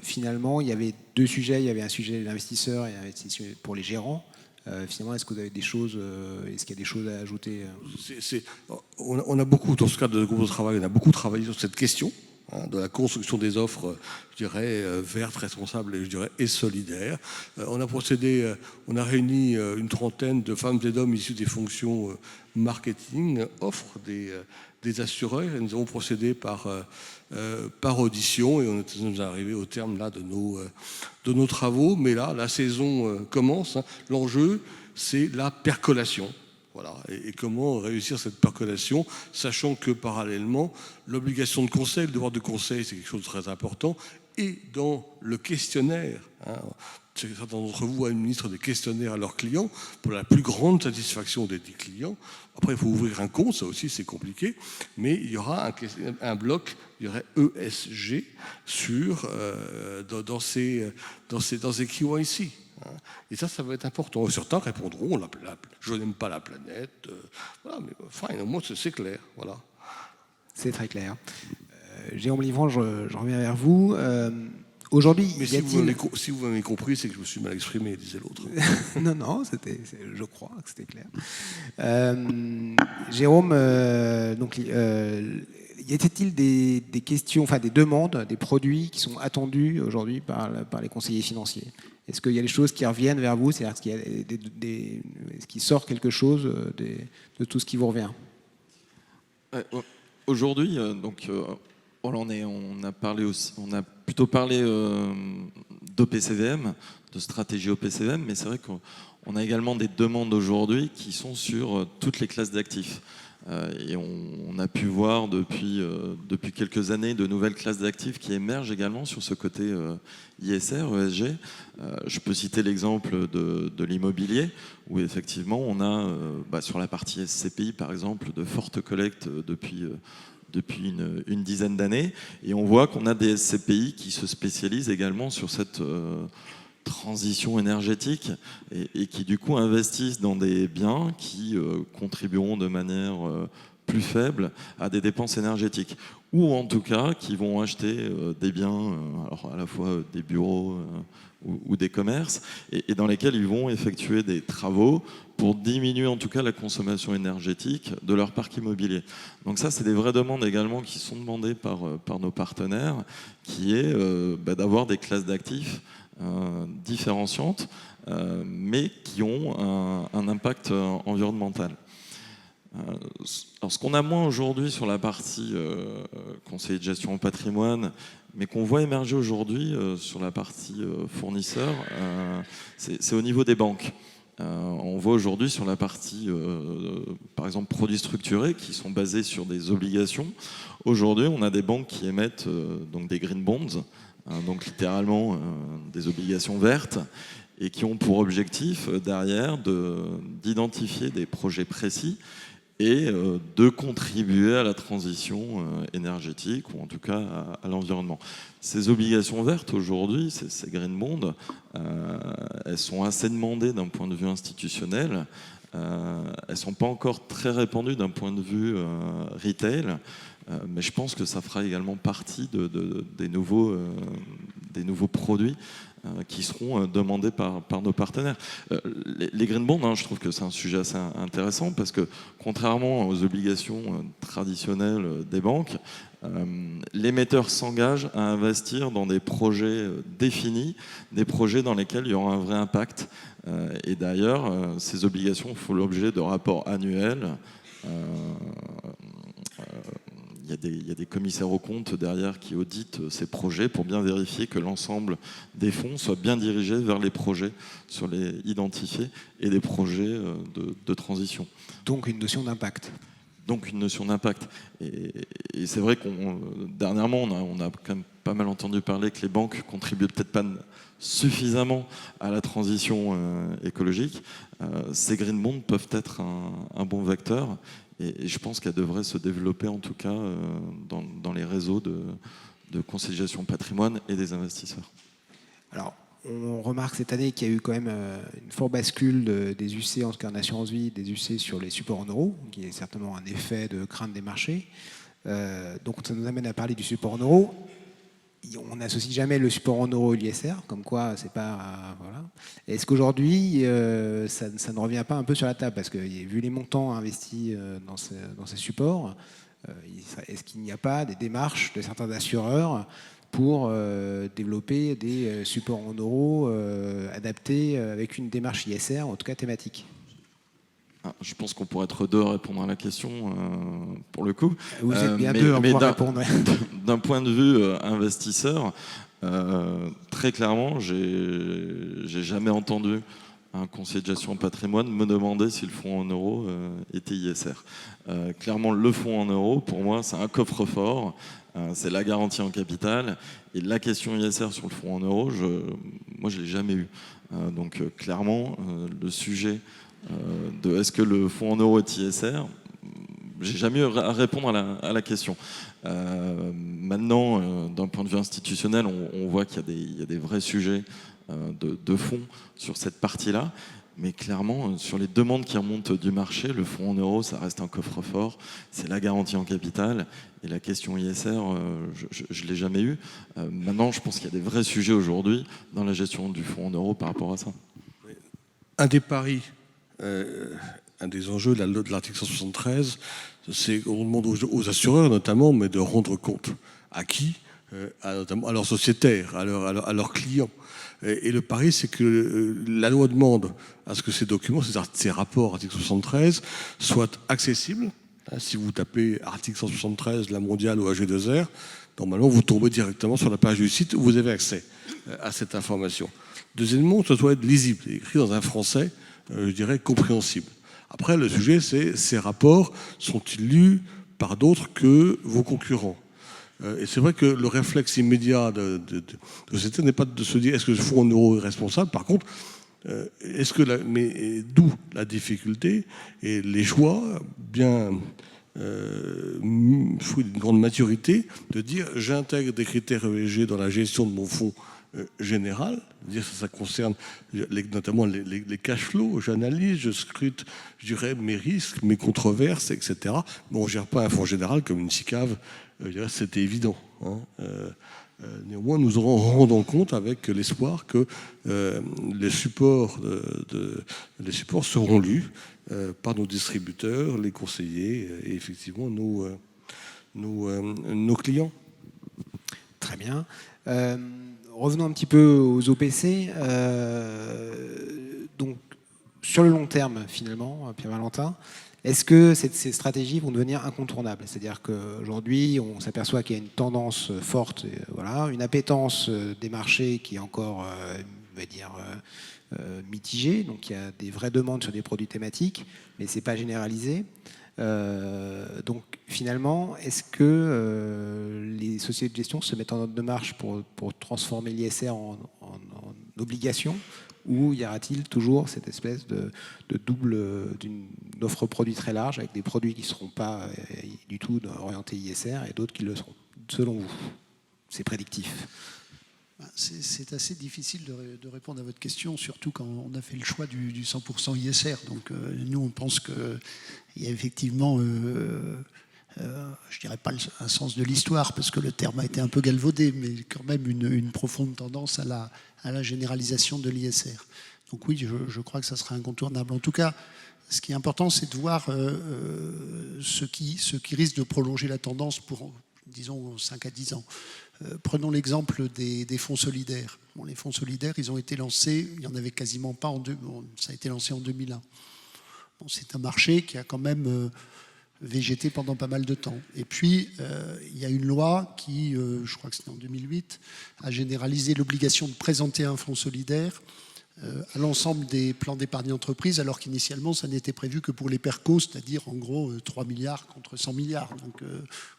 A: finalement, il y avait 2 sujets. Il y avait un sujet d'investisseurs et un sujet pour les gérants. Finalement, est-ce que vous avez des choses, est-ce qu'il y a des choses à ajouter?
D: On a beaucoup, dans ce cadre de groupe de travail, on a beaucoup travaillé sur cette question. de la construction des offres, je dirais, vertes, responsables et, je dirais, et solidaires. On a réuni une trentaine de femmes et d'hommes issus des fonctions marketing, offre des assureurs, et nous avons procédé par audition, et nous sommes arrivés au terme là, de nos travaux. Mais là, la saison commence. L'enjeu, c'est la percolation. Voilà. Et comment réussir cette percolation, sachant que parallèlement, l'obligation de conseil, le devoir de conseil, c'est quelque chose de très important. Et dans le questionnaire, certains d'entre vous administrent des questionnaires à leurs clients pour la plus grande satisfaction des clients. Après, il faut ouvrir un compte, ça aussi c'est compliqué, mais il y aura un bloc, il y aurait ESG dans ces KYC. Et ça va être important. Certains répondront, je n'aime pas la planète, voilà, mais enfin, au moins c'est clair. Voilà.
A: C'est très clair. Jérôme Livrand, je reviens vers vous. Aujourd'hui,
D: mais si vous m'avez compris, c'est que je me suis mal exprimé, disait l'autre.
A: Non, je crois que c'était clair. Jérôme, donc, y a-t-il des questions, enfin des demandes, des produits qui sont attendus aujourd'hui par les conseillers financiers? Est-ce qu'il y a des choses qui reviennent vers vous? C'est-à-dire est-ce qu'il sort quelque chose de tout ce qui vous revient?
E: Aujourd'hui, donc, on a plutôt parlé d'OPCVM, de stratégie OPCVM, mais c'est vrai qu'on a également des demandes aujourd'hui qui sont sur toutes les classes d'actifs. Et on a pu voir depuis quelques années de nouvelles classes d'actifs qui émergent également sur ce côté ISR, ESG. Je peux citer l'exemple de l'immobilier, où effectivement on a sur la partie SCPI par exemple de fortes collectes depuis une dizaine d'années, et on voit qu'on a des SCPI qui se spécialisent également sur cette transition énergétique et qui du coup investissent dans des biens qui contribueront de manière plus faible à des dépenses énergétiques, ou en tout cas qui vont acheter des biens, alors à la fois des bureaux ou des commerces, et dans lesquels ils vont effectuer des travaux pour diminuer en tout cas la consommation énergétique de leur parc immobilier. Donc ça, c'est des vraies demandes également qui sont demandées par nos partenaires, qui est d'avoir des classes d'actifs différenciantes, mais qui ont un impact environnemental. Alors, ce qu'on a moins aujourd'hui sur la partie conseiller de gestion en patrimoine, mais qu'on voit émerger aujourd'hui sur la partie fournisseur, c'est au niveau des banques. On voit aujourd'hui sur la partie, par exemple, produits structurés qui sont basés sur des obligations. Aujourd'hui, on a des banques qui émettent donc des green bonds, donc littéralement des obligations vertes, et qui ont pour objectif derrière d'identifier des projets précis et de contribuer à la transition énergétique, ou en tout cas à l'environnement. Ces obligations vertes aujourd'hui, ces green bonds, elles sont assez demandées d'un point de vue institutionnel. Elles ne sont pas encore très répandues d'un point de vue retail, mais je pense que ça fera également partie des nouveaux produits qui seront demandés par nos partenaires. Les green bonds, je trouve que c'est un sujet assez intéressant parce que contrairement aux obligations traditionnelles des banques, l'émetteur s'engage à investir dans des projets définis, des projets dans lesquels il y aura un vrai impact. Et d'ailleurs, ces obligations font l'objet de rapports annuels. Il y a des commissaires aux comptes derrière qui auditent ces projets pour bien vérifier que l'ensemble des fonds soit bien dirigé vers les projets sur les identifiés et des projets de transition.
A: Donc une notion d'impact.
E: Donc une notion d'impact. Et c'est vrai qu'on dernièrement, on a quand même pas mal entendu parler que les banques contribuent peut-être pas suffisamment à la transition écologique. Ces green bonds peuvent être un bon vecteur. Et je pense qu'elle devrait se développer en tout cas dans les réseaux de conseil de gestion patrimoine et des investisseurs.
A: Alors, on remarque cette année qu'il y a eu quand même une forte bascule des UC, en tout cas en assurance vie, des UC sur les supports en euros, qui est certainement un effet de crainte des marchés. Donc ça nous amène à parler du support en euros. On n'associe jamais le support en euros et l'ISR, comme quoi c'est pas... voilà. Est-ce qu'aujourd'hui, ça ne revient pas un peu sur la table? Parce que vu les montants investis dans ces supports, Est-ce qu'il n'y a pas des démarches de certains assureurs pour développer des supports en euros adaptés avec une démarche ISR, en tout cas thématique?
E: Je pense qu'on pourrait être deux à répondre à la question, pour le coup.
A: Vous êtes bien deux à pouvoir répondre.
E: D'un point de vue investisseur, très clairement, j'ai jamais entendu un conseiller de gestion patrimoine me demander si le fonds en euros était ISR. Clairement, le fonds en euros, pour moi, c'est un coffre-fort, c'est la garantie en capital. Et la question ISR sur le fonds en euros, moi, je ne l'ai jamais eu. Donc, clairement, le sujet de est-ce que le fonds en euros est ISR, j'ai jamais eu à répondre à la question. Maintenant, d'un point de vue institutionnel, on voit qu'il y a des vrais sujets de fonds sur cette partie-là. Mais clairement, sur les demandes qui remontent du marché, le fonds en euros, ça reste un coffre-fort. C'est la garantie en capital. Et la question ISR, je ne l'ai jamais eue. Maintenant, je pense qu'il y a des vrais sujets aujourd'hui dans la gestion du fonds en euros par rapport à ça.
D: Un des paris, un des enjeux de l'article 173, c'est qu'on demande aux assureurs notamment, mais de rendre compte à qui, notamment à leurs sociétaires, à leurs clients. Et le pari, c'est que la loi demande à ce que ces documents, ces rapports, article 73, soient accessibles. Si vous tapez article 173, la mondiale ou AG2R, normalement, vous tombez directement sur la page du site où vous avez accès à cette information. Deuxièmement, que ce soit lisible, écrit dans un français, je dirais, compréhensible. Après, le sujet, c'est ces rapports sont-ils lus par d'autres que vos concurrents? Et c'est vrai que le réflexe immédiat de société n'est pas de se dire est-ce que le fonds en euros est responsable. Par contre, mais d'où la difficulté et les choix bien fruit d'une grande maturité de dire j'intègre des critères ESG dans la gestion de mon fonds général, dire ça concerne notamment les cash flows, j'analyse, je scrute, je dirais, mes risques, mes controverses, etc. Mais on ne gère pas un fonds général comme une SICAV, c'était évident. Néanmoins, nous aurons rendons compte avec l'espoir que les supports seront lus par nos distributeurs, les conseillers et effectivement nos clients.
A: Très bien. Revenons un petit peu aux OPC. Donc, sur le long terme, finalement, Pierre-Valentin, est-ce que ces stratégies vont devenir incontournables? C'est-à-dire qu'aujourd'hui, on s'aperçoit qu'il y a une tendance forte, voilà, une appétence des marchés qui est encore, on va dire, mitigée. Donc, il y a des vraies demandes sur des produits thématiques, mais ce n'est pas généralisé. Donc finalement, est-ce que les sociétés de gestion se mettent en ordre de marche pour transformer l'ISR en obligation, ou y aura-t-il toujours cette espèce de double d'une offre produit très large avec des produits qui ne seront pas du tout orientés ISR et d'autres qui le seront, selon vous? C'est prédictif.
B: C'est assez difficile de répondre à votre question, surtout quand on a fait le choix du 100% ISR. Donc nous, on pense qu'il y a effectivement, je dirais pas un sens de l'histoire, parce que le terme a été un peu galvaudé, mais quand même une profonde tendance à la généralisation de l'ISR. Donc oui, je crois que ça sera incontournable. En tout cas, ce qui est important, c'est de voir ce qui risque de prolonger la tendance pour, disons, 5 à 10 ans. Prenons l'exemple des fonds solidaires. Bon, les fonds solidaires, ils ont été lancés, il n'y en avait quasiment pas ça a été lancé en 2001. Bon, c'est un marché qui a quand même végété pendant pas mal de temps. Et puis, il y a une loi qui, je crois que c'était en 2008, a généralisé l'obligation de présenter un fonds solidaire à l'ensemble des plans d'épargne d'entreprise, alors qu'initialement, ça n'était prévu que pour les PERCO, c'est-à-dire en gros 3 milliards contre 100 milliards. Donc,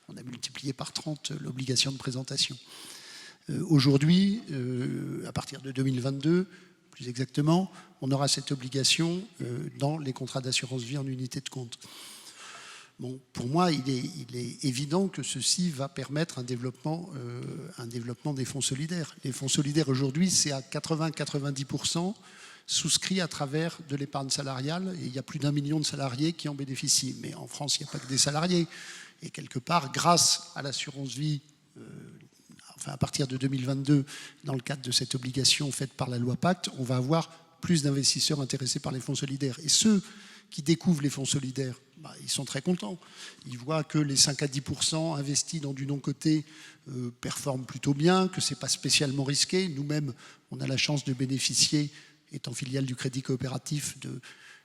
B: on a multiplié par 30 l'obligation de présentation. Aujourd'hui, à partir de 2022, plus exactement, on aura cette obligation dans les contrats d'assurance vie en unité de compte. Bon, pour moi, il est évident que ceci va permettre un développement des fonds solidaires. Les fonds solidaires aujourd'hui, c'est à 80-90% souscrit à travers de l'épargne salariale, et il y a plus d'1 million de salariés qui en bénéficient. Mais en France, il n'y a pas que des salariés. Et quelque part, grâce à l'assurance vie, à partir de 2022, dans le cadre de cette obligation faite par la loi Pacte, on va avoir plus d'investisseurs intéressés par les fonds solidaires. Et ceux qui découvrent les fonds solidaires, ils sont très contents. Ils voient que les 5 à 10% investis dans du non-coté performent plutôt bien, que ce n'est pas spécialement risqué. Nous-mêmes, on a la chance de bénéficier, étant filiale du Crédit Coopératif,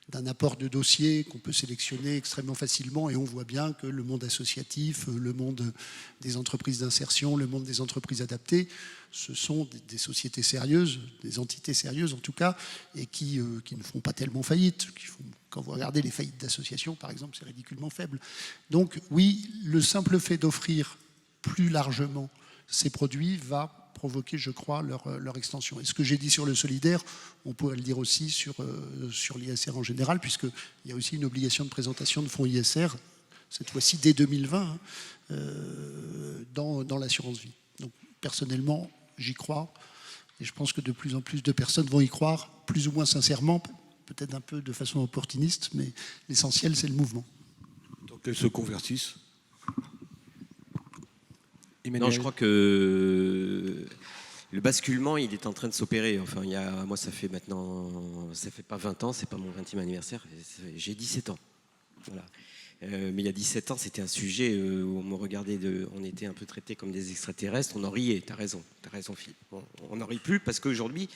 B: d'un apport de dossiers qu'on peut sélectionner extrêmement facilement, et on voit bien que le monde associatif, le monde des entreprises d'insertion, le monde des entreprises adaptées, ce sont des sociétés sérieuses, des entités sérieuses en tout cas, et qui ne font pas tellement faillite. Quand vous regardez les faillites d'associations, par exemple, c'est ridiculement faible. Donc oui, le simple fait d'offrir plus largement ces produits va provoquer, je crois, leur extension. Et ce que j'ai dit sur le solidaire, on pourrait le dire aussi sur l'ISR en général, puisqu'il y a aussi une obligation de présentation de fonds ISR, cette fois-ci dès 2020, dans l'assurance vie. Donc personnellement, j'y crois, et je pense que de plus en plus de personnes vont y croire, plus ou moins sincèrement, peut-être un peu de façon opportuniste, mais l'essentiel, c'est le mouvement.
D: Donc elles se convertissent.
C: Non, je crois que le basculement, il est en train de s'opérer. Enfin, moi, ça fait pas 20 ans, c'est pas mon 20e anniversaire, j'ai 17 ans. Voilà. Mais il y a 17 ans, c'était un sujet où on me regardait, on était un peu traités comme des extraterrestres, on en riait, t'as raison Philippe. Bon, on n'en rit plus parce qu'aujourd'hui,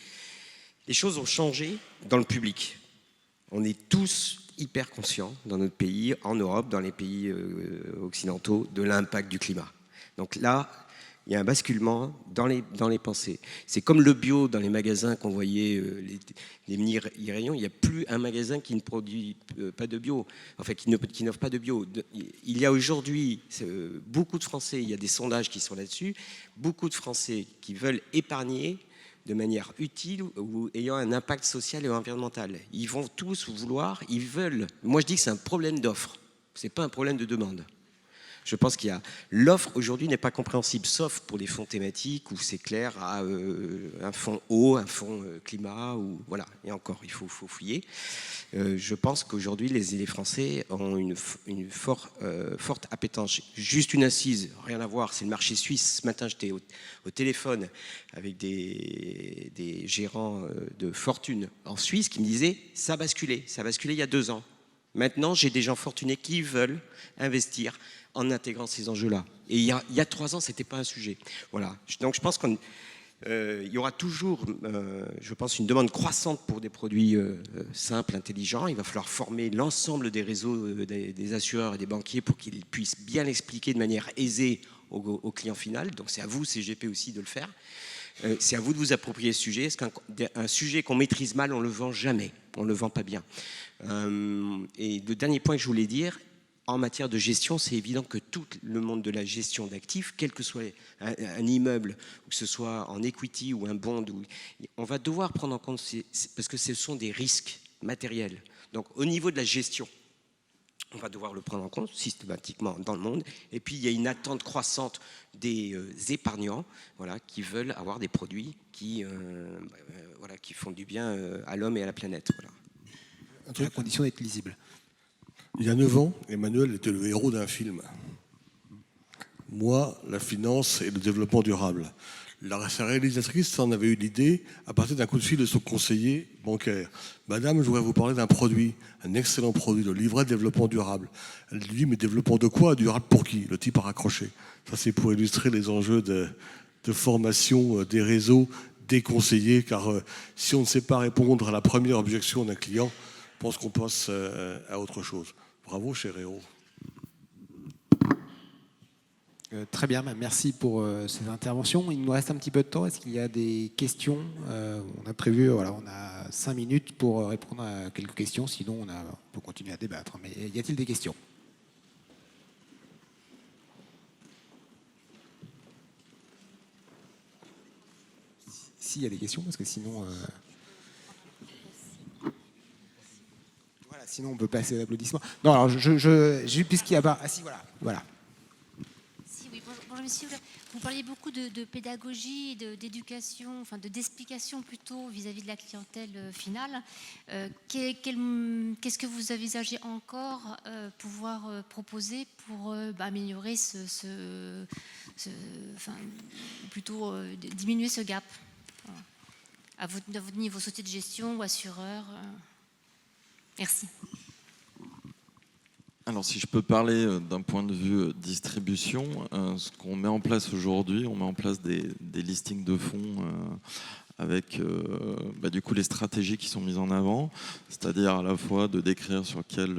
C: les choses ont changé dans le public. On est tous hyper conscients dans notre pays, en Europe, dans les pays occidentaux, de l'impact du climat. Donc là, il y a un basculement dans les pensées. C'est comme le bio dans les magasins qu'on voyait, les mini-rayons. Il n'y a plus un magasin qui ne produit pas de bio, enfin qui n'offre pas de bio. Il y a aujourd'hui beaucoup de Français, il y a des sondages qui sont là-dessus, beaucoup de Français qui veulent épargner de manière utile ou ayant un impact social et environnemental. Ils vont tous vouloir, ils veulent. Moi, je dis que c'est un problème d'offre, ce n'est pas un problème de demande. Je pense qu'il y a l'offre aujourd'hui n'est pas compréhensible, sauf pour des fonds thématiques où c'est clair, un fonds eau, un fonds climat, ou voilà. Et encore, il faut fouiller. Je pense qu'aujourd'hui, les Français ont une forte appétence. Juste une assise, rien à voir, c'est le marché suisse. Ce matin, j'étais au téléphone avec des gérants de fortune en Suisse qui me disaient ça a basculé il y a 2 ans. Maintenant, j'ai des gens fortunés qui veulent investir en intégrant ces enjeux-là. Et il y a 3 ans, ce n'était pas un sujet. Voilà. Donc je pense qu'il y aura toujours, je pense, une demande croissante pour des produits simples, intelligents. Il va falloir former l'ensemble des réseaux des assureurs et des banquiers pour qu'ils puissent bien l'expliquer de manière aisée au client final. Donc c'est à vous, CGP aussi, de le faire. C'est à vous de vous approprier ce sujet. Parce qu'un sujet qu'on maîtrise mal, on ne le vend jamais. On ne le vend pas bien. Et le dernier point que je voulais dire, en matière de gestion, c'est évident que tout le monde de la gestion d'actifs, quel que soit un immeuble, ou que ce soit en equity ou un bond, on va devoir prendre en compte, parce que ce sont des risques matériels. Donc au niveau de la gestion, on va devoir le prendre en compte systématiquement dans le monde. Et puis il y a une attente croissante des épargnants, voilà, qui veulent avoir des produits qui font du bien à l'homme et à la planète. Voilà.
A: À condition d'être lisible.
D: Il y a 9 ans, Emmanuel était le héros d'un film. Moi, la finance et le développement durable. Sa réalisatrice en avait eu l'idée à partir d'un coup de fil de son conseiller bancaire. Madame, je voudrais vous parler d'un produit, un excellent produit, le livret de développement durable. Elle lui dit, mais développement de quoi? Durable pour qui? Le type a raccroché. Ça, c'est pour illustrer les enjeux de formation des réseaux, des conseillers, car si on ne sait pas répondre à la première objection d'un client, je pense qu'on passe à autre chose. Bravo, cher héros.
A: Très bien, merci pour ces interventions. Il nous reste un petit peu de temps. Est-ce qu'il y a des questions? On a prévu, on a 5 minutes pour répondre à quelques questions. Sinon, on peut continuer à débattre. Mais y a-t-il des questions? S'il y a des questions, parce que sinon... Sinon, on peut passer à l'applaudissement. Non, alors, puisqu'il y a pas... Ah si, voilà.
F: Si, oui, bonjour, monsieur. Vous parliez beaucoup de pédagogie, d'éducation, enfin d'explication plutôt vis-à-vis de la clientèle finale. Qu'est-ce que vous envisagez encore pouvoir proposer pour améliorer plutôt diminuer ce gap à votre niveau, société de gestion ou assureur? Merci.
E: Alors si je peux parler d'un point de vue distribution, ce qu'on met en place aujourd'hui, on met en place des listings de fonds avec du coup les stratégies qui sont mises en avant, c'est-à-dire à la fois de décrire sur quel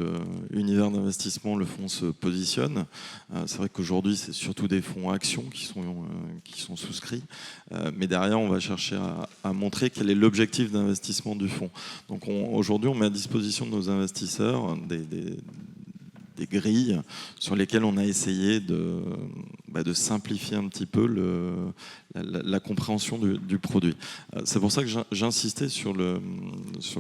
E: univers d'investissement le fonds se positionne. C'est vrai qu'aujourd'hui c'est surtout des fonds actions qui sont souscrits, mais derrière on va chercher à montrer quel est l'objectif d'investissement du fonds. Donc aujourd'hui on met à disposition de nos investisseurs des grilles sur lesquelles on a essayé de simplifier un petit peu la compréhension du produit. C'est pour ça que j'insistais sur le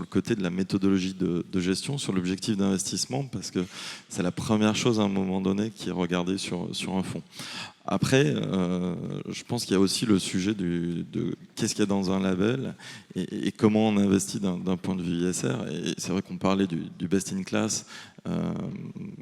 E: côté de la méthodologie de gestion, sur l'objectif d'investissement, parce que c'est la première chose à un moment donné qui est regardée sur un fonds. Après, je pense qu'il y a aussi le sujet de qu'est-ce qu'il y a dans un label et comment on investit d'un point de vue ISR. Et c'est vrai qu'on parlait du best in class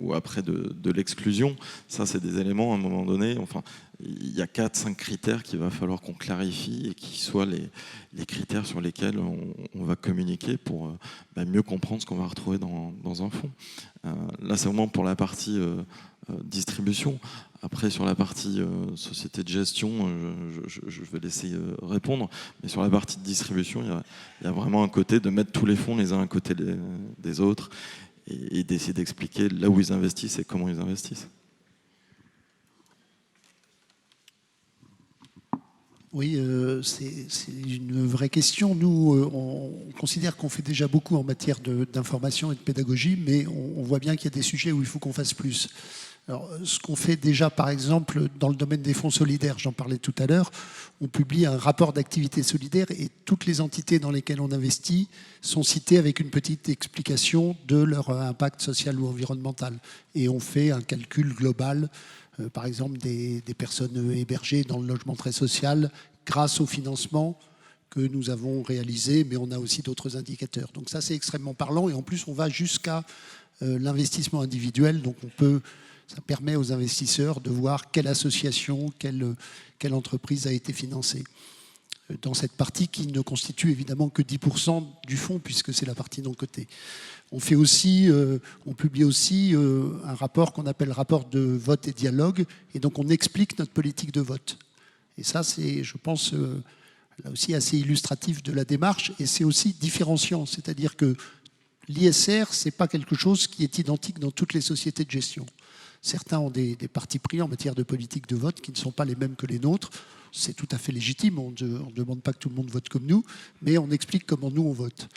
E: ou après de l'exclusion. Ça, c'est des éléments à un moment donné. Enfin, il y a 4-5 critères qu'il va falloir qu'on clarifie et qui soient les critères sur lesquels on va communiquer pour mieux comprendre ce qu'on va retrouver dans un fonds. Là, c'est vraiment pour la partie distribution. Après, sur la partie société de gestion, je vais laisser répondre. Mais sur la partie de distribution, il y a vraiment un côté de mettre tous les fonds les uns à côté des autres et d'essayer d'expliquer là où ils investissent et comment ils investissent.
B: Oui, c'est une vraie question. Nous, on considère qu'on fait déjà beaucoup en matière d'information et de pédagogie, mais on voit bien qu'il y a des sujets où il faut qu'on fasse plus. Alors, ce qu'on fait déjà, par exemple, dans le domaine des fonds solidaires, j'en parlais tout à l'heure, on publie un rapport d'activité solidaire et toutes les entités dans lesquelles on investit sont citées avec une petite explication de leur impact social ou environnemental. Et on fait un calcul global, par exemple, des personnes hébergées dans le logement très social grâce au financement que nous avons réalisé, mais on a aussi d'autres indicateurs. Donc ça, c'est extrêmement parlant et en plus, on va jusqu'à l'investissement individuel. Donc ça permet aux investisseurs de voir quelle association, quelle entreprise a été financée. Dans cette partie qui ne constitue évidemment que 10% du fonds, puisque c'est la partie non cotée. On publie aussi un rapport qu'on appelle rapport de vote et dialogue, et donc on explique notre politique de vote. Et ça, c'est, je pense, là aussi assez illustratif de la démarche, et c'est aussi différenciant, c'est-à-dire que l'ISR, c'est pas quelque chose qui est identique dans toutes les sociétés de gestion. Certains ont des partis pris en matière de politique de vote qui ne sont pas les mêmes que les nôtres. C'est tout à fait légitime, on ne demande pas que tout le monde vote comme nous, mais on explique comment nous on vote.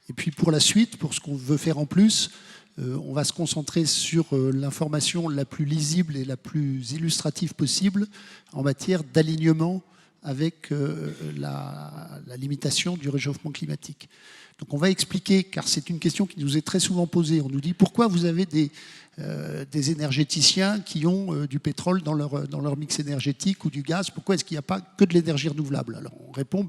B: Et puis pour la suite, pour ce qu'on veut faire en plus, on va se concentrer sur l'information la plus lisible et la plus illustrative possible en matière d'alignement avec la limitation du réchauffement climatique. Donc on va expliquer, car c'est une question qui nous est très souvent posée, on nous dit pourquoi vous avez des énergéticiens qui ont du pétrole dans leur mix énergétique ou du gaz, pourquoi est-ce qu'il n'y a pas que de l'énergie renouvelable? Alors on répond,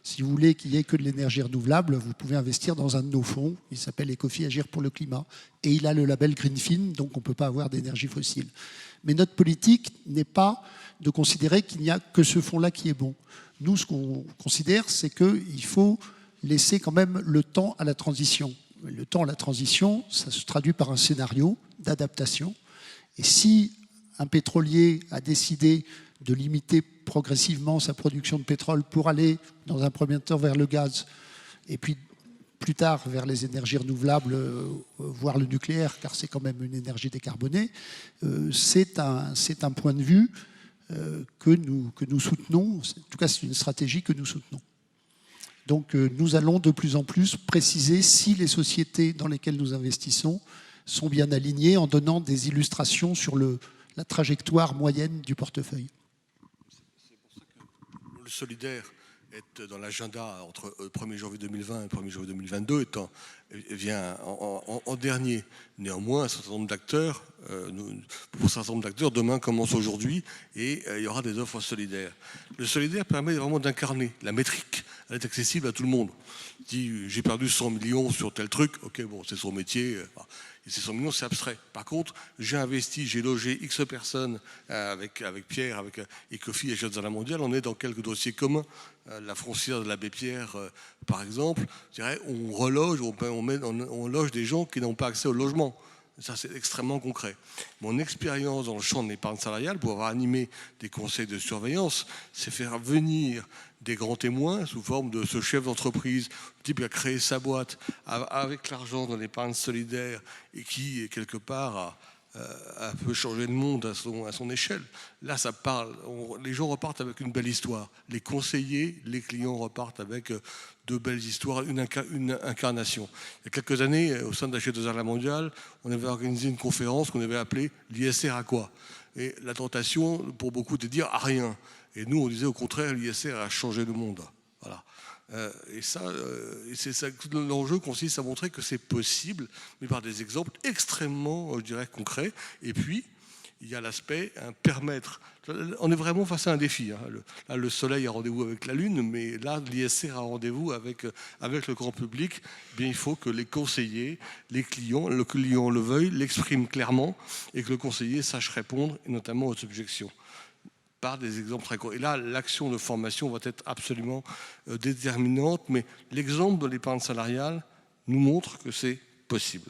B: si vous voulez qu'il n'y ait que de l'énergie renouvelable, vous pouvez investir dans un de nos fonds, il s'appelle Ecofi Agir pour le climat, et il a le label Greenfin, donc on ne peut pas avoir d'énergie fossile. Mais notre politique n'est pas de considérer qu'il n'y a que ce fonds-là qui est bon. Nous, ce qu'on considère, c'est qu'il faut laisser quand même le temps à la transition. Le temps à la transition, ça se traduit par un scénario d'adaptation. Et si un pétrolier a décidé de limiter progressivement sa production de pétrole pour aller, dans un premier temps, vers le gaz, et puis plus tard vers les énergies renouvelables, voire le nucléaire, car c'est quand même une énergie décarbonée, c'est un point de vue que nous soutenons. En tout cas, c'est une stratégie que nous soutenons. Donc nous allons de plus en plus préciser si les sociétés dans lesquelles nous investissons sont bien alignées en donnant des illustrations sur la trajectoire moyenne du portefeuille.
D: C'est pour ça que le solidaire est dans l'agenda entre le 1er janvier 2020 et le 1er janvier 2022 vient en dernier. Néanmoins, un certain nombre d'acteurs, pour un certain nombre d'acteurs, demain commence aujourd'hui et il y aura des offres solidaires. Le solidaire permet vraiment d'incarner la métrique. Elle est accessible à tout le monde. Dit j'ai perdu 100 millions sur tel truc, ok, bon, c'est son métier. Et ces 100 millions, c'est abstrait. Par contre, j'ai investi, j'ai logé X personnes avec Pierre, avec Ecofi et Jeunes à la Mondiale. On est dans quelques dossiers communs. La foncière de l'abbé Pierre, par exemple, je dirais, on reloge, on loge des gens qui n'ont pas accès au logement. Ça, c'est extrêmement concret. Mon expérience dans le champ de l'épargne salariale, pour avoir animé des conseils de surveillance, c'est faire venir des grands témoins sous forme de ce chef d'entreprise, le type qui a créé sa boîte avec l'argent dans l'épargne solidaire et qui, quelque part, a un peu changé le monde à son échelle. Là, ça parle. Les gens repartent avec une belle histoire. Les conseillers, les clients repartent avec de belles histoires, une incarnation. Il y a quelques années, au sein de la G2R mondiale, on avait organisé une conférence qu'on avait appelée l'ISR à quoi? Et la tentation, pour beaucoup, était de dire à rien. Et nous, on disait au contraire, l'ISR a changé le monde. Voilà. Et c'est ça, l'enjeu consiste à montrer que c'est possible, mais par des exemples extrêmement, je dirais, concrets. Et puis, il y a l'aspect permettre. On est vraiment face à un défi. Là, le soleil a rendez-vous avec la lune, mais là, l'ISR a rendez-vous avec le grand public. Bien, il faut que les conseillers, le client le veuille, l'exprime clairement, et que le conseiller sache répondre, et notamment aux objections, par des exemples très courts. Et là, l'action de formation va être absolument déterminante, mais l'exemple de l'épargne salariale nous montre que c'est possible.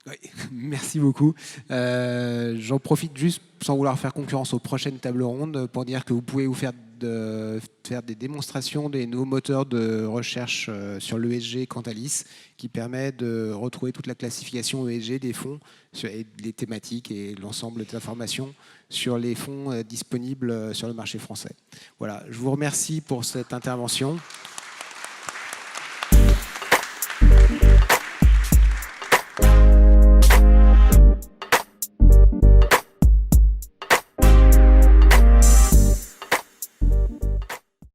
A: Oui, merci beaucoup. J'en profite juste, sans vouloir faire concurrence aux prochaines tables rondes, pour dire que vous pouvez vous faire des démonstrations des nouveaux moteurs de recherche sur l'ESG Cantalis, qui permet de retrouver toute la classification ESG des fonds, et les thématiques et l'ensemble des informations sur les fonds disponibles sur le marché français. Voilà, je vous remercie pour cette intervention.